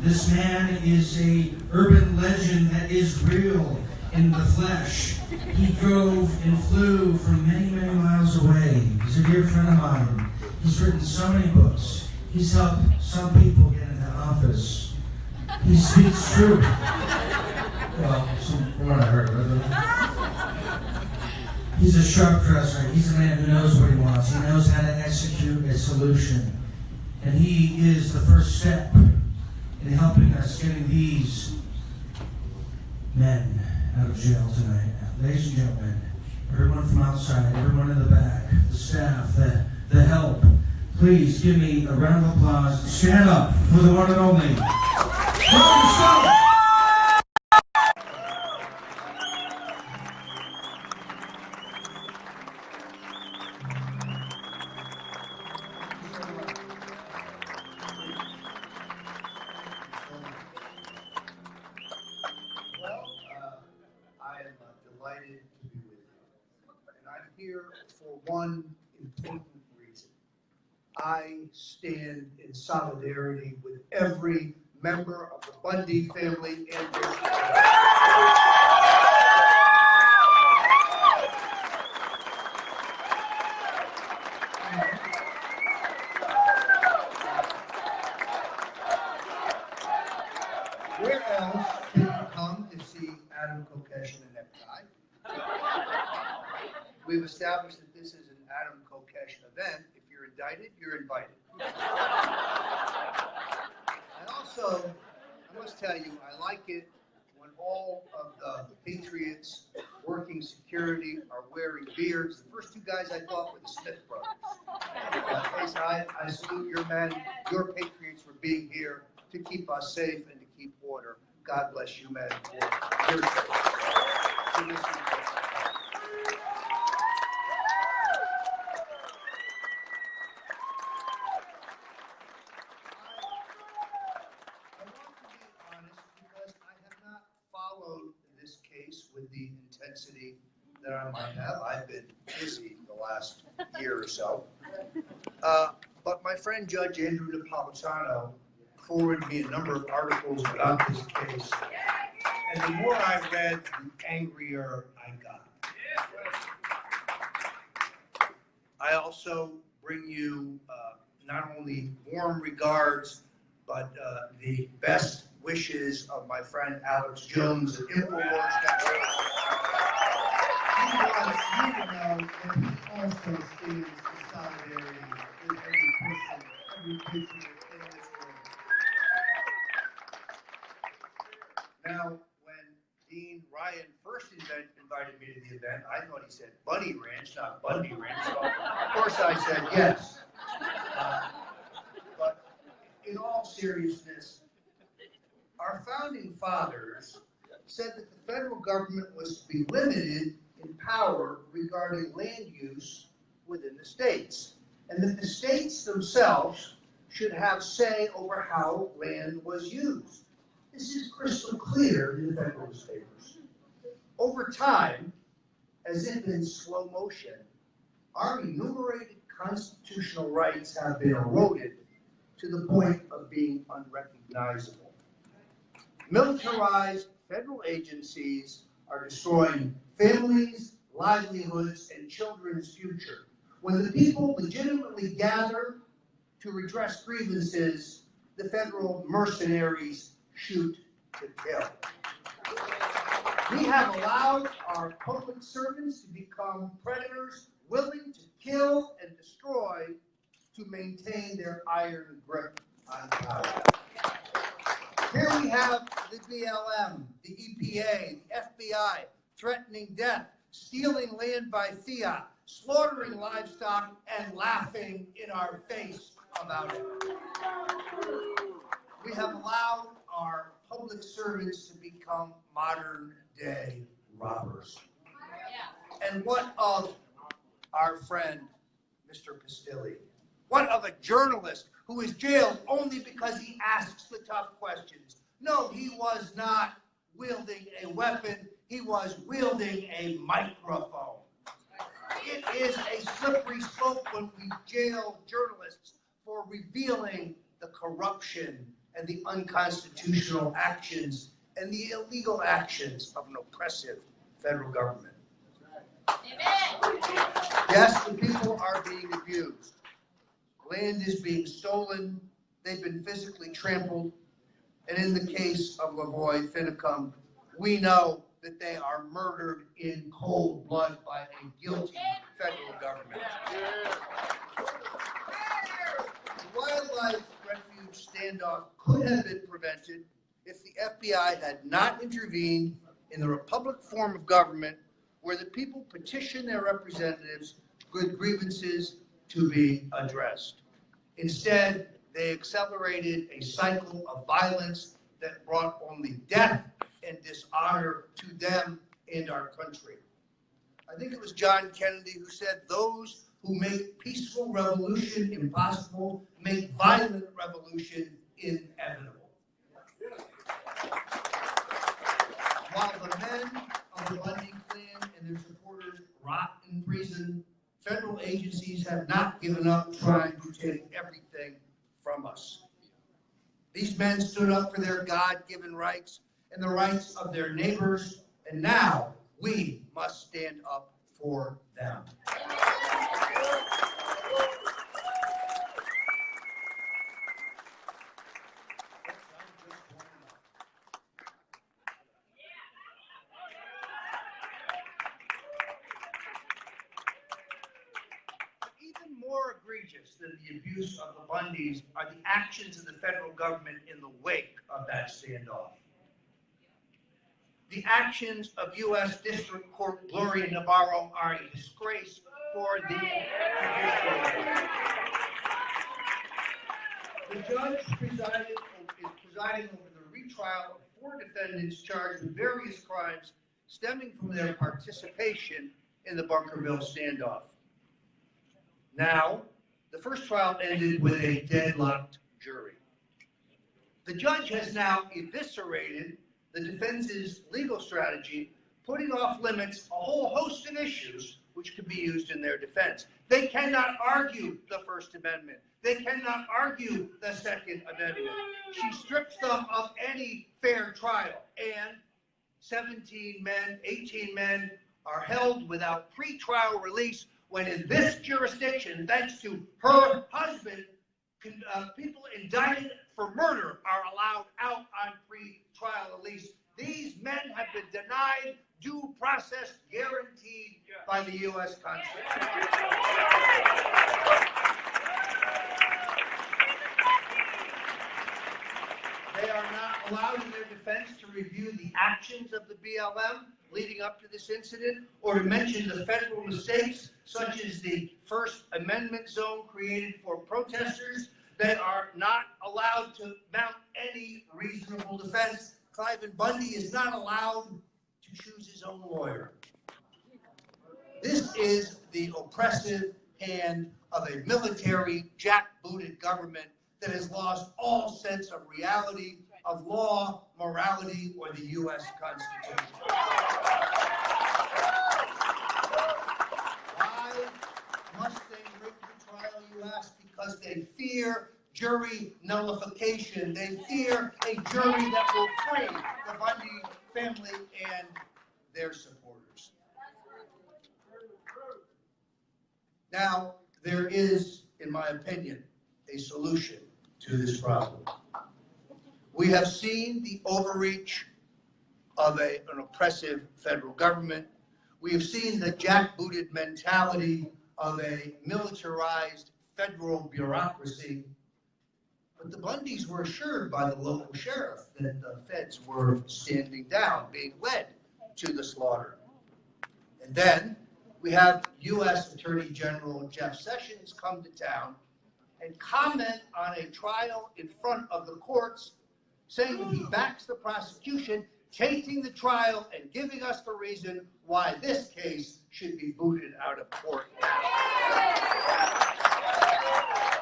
This man is a urban legend that is real in the flesh. He drove and flew from many, many miles away. He's a dear friend of mine. He's written so many books. He's helped some people get into office. He speaks truth. Well, from what I heard. He's a sharp dresser. He's a man who knows what he wants. He knows how to execute a solution. And he is the first step in helping us getting these men out of jail tonight. Ladies and gentlemen, everyone from outside, everyone in the back, the staff, the help, please give me a round of applause. Stand up for the one and only. Delighted to be with you. And I'm here for one important reason. I stand in solidarity with every member of the Bundy family and their family. Where else can you come to see Adam Kokesh in a necktie? We've established that this is an Adam Kokesh event. If you're indicted, you're invited. And also, I must tell you, I like it when all of the patriots working security are wearing beards. The first two guys I thought were the Smith brothers. I salute your men, your patriots for being here to keep us safe and to keep order. God bless you, men, for your sake. This case with the intensity that I might have. I've been busy the last year or so. But my friend Judge Andrew Napolitano forwarded me a number of articles about this case. And the more I read, the angrier I got. I also bring you not only warm regards, but the best wishes of my friend Alex Jones at InfoWars. He wants you to know that he also stands in solidarity with every person, every patriot in this room. Now, when Dean Ryan first invited me to the event, I thought he said Bunny Ranch, not Bundy Ranch. So of course I said yes. But in all seriousness, our founding fathers said that the federal government was to be limited in power regarding land use within the states, and that the states themselves should have say over how land was used. This is crystal clear in the Federalist Papers. Over time, as if in slow motion, our enumerated constitutional rights have been eroded to the point of being unrecognizable. Militarized federal agencies are destroying families, livelihoods, and children's future. When the people legitimately gather to redress grievances, the federal mercenaries shoot to kill. We have allowed our public servants to become predators willing to kill and destroy to maintain their iron grip on power. Here we have the BLM, the EPA, the FBI threatening death, stealing land by fiat, slaughtering livestock, and laughing in our face about it. We have allowed our public servants to become modern-day robbers. And what of our friend, Mr. Pastilli? What of a journalist who is jailed only because he asks the tough questions? No, he was not wielding a weapon. He was wielding a microphone. It is a slippery slope when we jail journalists for revealing the corruption and the unconstitutional actions and the illegal actions of an oppressive federal government. Amen. Yes, the people are being abused. Land is being stolen. They've been physically trampled. And in the case of Lavoy Finicum, we know that they are murdered in cold blood by a guilty federal government. The wildlife refuge standoff could have been prevented if the FBI had not intervened in the republic form of government where the people petition their representatives with grievances to be addressed. Instead, they accelerated a cycle of violence that brought only death and dishonor to them and our country. I think it was John Kennedy who said, "Those who make peaceful revolution impossible make violent revolution inevitable." While the men of the Bundy clan and their supporters rot in prison, federal agencies have not given up trying to take everything from us. These men stood up for their God-given rights and the rights of their neighbors, and now we must stand up for them. Even more egregious than the abuse of the Bundys are the actions of the federal government in the wake of that standoff. The actions of U.S. District Court Gloria Navarro are a disgrace for the judiciary. The judge is presiding over the retrial of 4 defendants charged with various crimes stemming from their participation in the Bunkerville standoff. Now, the first trial ended with a deadlocked jury. The judge has now eviscerated the defense's legal strategy, putting off limits a whole host of issues which could be used in their defense. They cannot argue the First Amendment. They cannot argue the Second Amendment. She strips them of any fair trial, and 17 men, 18 men are held without pretrial release when in this jurisdiction, thanks to her husband, people indicted for murder are allowed out on pre-trial release. These men have been denied due process guaranteed by the U.S. Constitution. They are not allowed in their defense to review the actions of the BLM leading up to this incident, or to mention the federal mistakes, such as the First Amendment zone created for protesters. They are not allowed to mount any reasonable defense. Cliven Bundy is not allowed to choose his own lawyer. This is the oppressive hand of a military, jackbooted government that has lost all sense of reality, of law, morality, or the U.S. Constitution. Why must they rig the trial, you ask? Because they fear jury nullification. They fear a jury that will free the Bundy family and their supporters. Now, there is, in my opinion, a solution to this problem. We have seen the overreach of an oppressive federal government. We have seen the jackbooted mentality of a militarized federal bureaucracy. But the Bundys were assured by the local sheriff that the feds were standing down, being led to the slaughter. And then we have U.S. Attorney General Jeff Sessions come to town and comment on a trial in front of the courts, saying that he backs the prosecution, tainting the trial and giving us the reason why this case should be booted out of court now.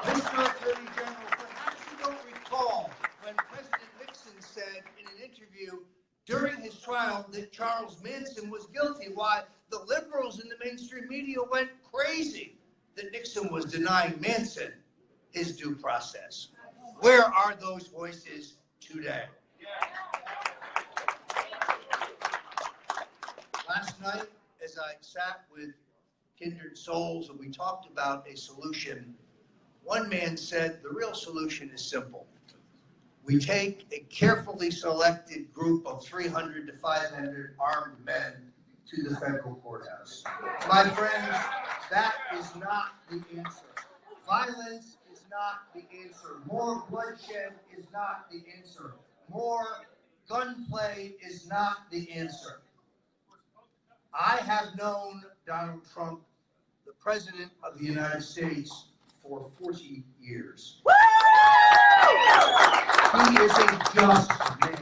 Mr. Attorney General, perhaps you don't recall when President Nixon said in an interview during his trial that Charles Manson was guilty, why the liberals in the mainstream media went crazy that Nixon was denying Manson his due process. Where are those voices today? Last night, as I sat with kindred souls and we talked about a solution, one man said the real solution is simple. We take a carefully selected group of 300 to 500 armed men to the federal courthouse. My friends, that is not the answer. Violence is not the answer. More bloodshed is not the answer. More gunplay is not the answer. I have known Donald Trump, the President of the United States, for 40 years. He is a just man.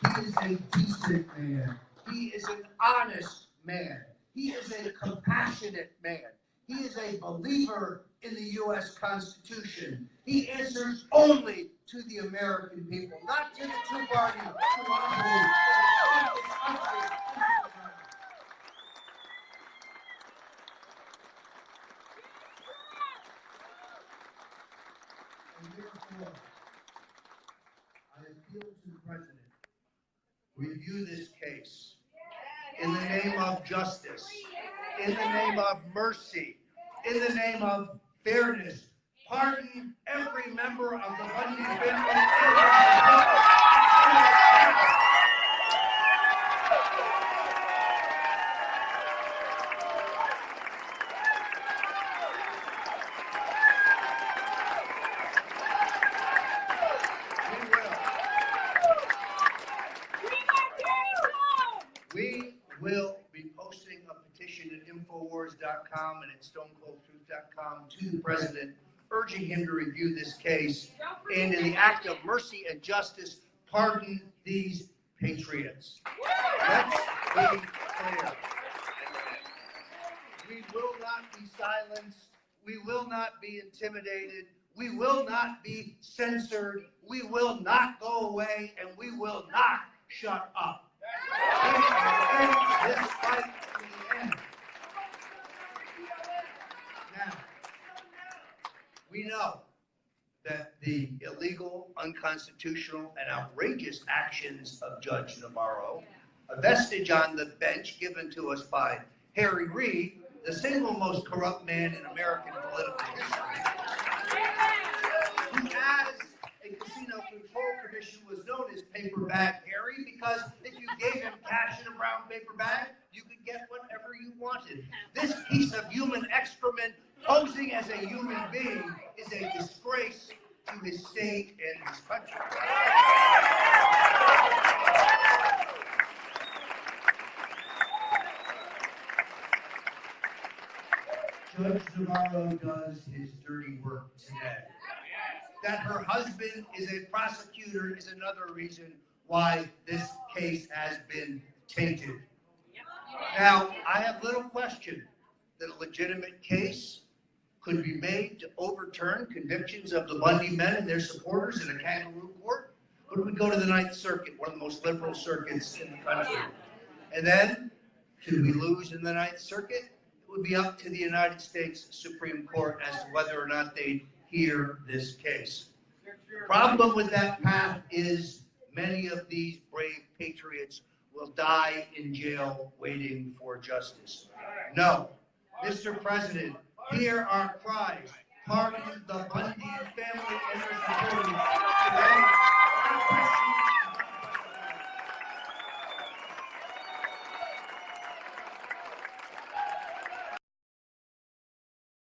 He is a decent man. He is an honest man. He is a compassionate man. He is a believer in the U.S. Constitution. He answers only to the American people, not to the two-party duopoly that has run this country. And therefore, I appeal to the President. Review this case in the name of justice, in the name of mercy, in the name of fairness. Pardon every member of the Bundy family. We will be posting a petition at Infowars.com and at StoneColdTruth.com to the President, urging him to review this case and, in the act of mercy and justice, pardon these patriots. Let's be clear. We will not be silenced. We will not be intimidated. We will not be censored. We will not go away, and we will not shut up. We will end this fight to the end. Now, we know that the illegal, unconstitutional, and outrageous actions of Judge Navarro, a vestige on the bench given to us by Harry Reid, the single most corrupt man in American political history, who, as a casino control commission, was known as Paper Bag Harry, because if you gave him cash in a brown paper bag, you could get whatever you wanted. This piece of human excrement, posing as a human being, is a disgrace to his state and his country. Judge Navarro does his dirty work today. That her husband is a prosecutor is another reason why this case has been tainted. Now, I have little question that a legitimate case could be made to overturn convictions of the Bundy men and their supporters in a kangaroo court. But we go to the Ninth Circuit, one of the most liberal circuits in the country. And then, should we lose in the Ninth Circuit, it would be up to the United States Supreme Court as to whether or not they hear this case. The problem with that path is many of these brave patriots will die in jail waiting for justice. No, Mr. President, hear our cries. Pardon the Bundy family and their supporters today.